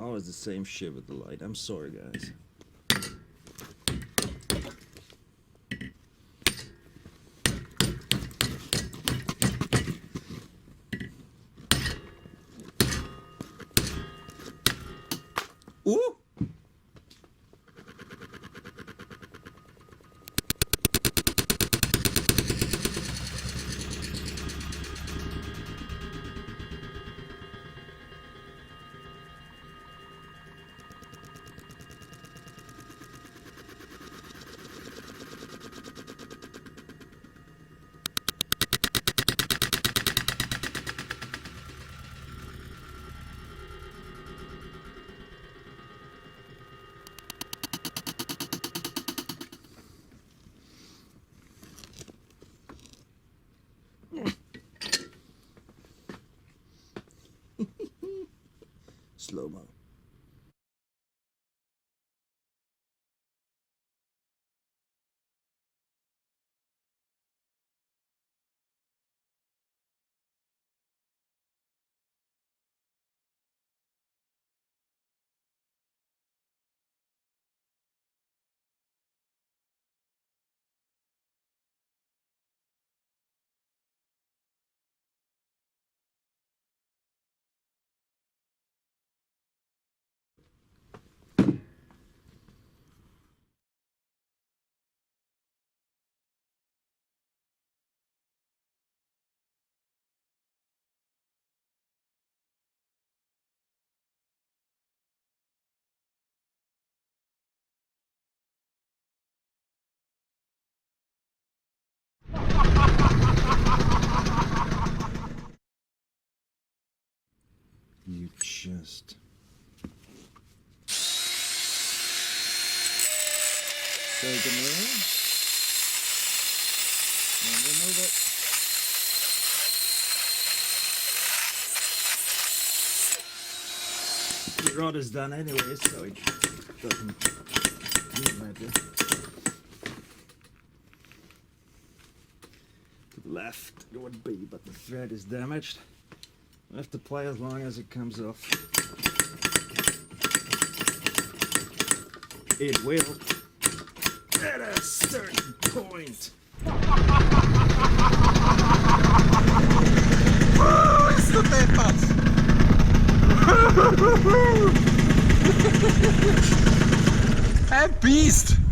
Always the same shit with the light. I'm sorry, guys. Ooh! Slow-mo. You just... take a minute and remove it. The rod is done anyway, so it doesn't matter. To the left it would be, but the thread is damaged. I have to play as long as it comes off. It will at a certain point. Isso tem fácil. É beast.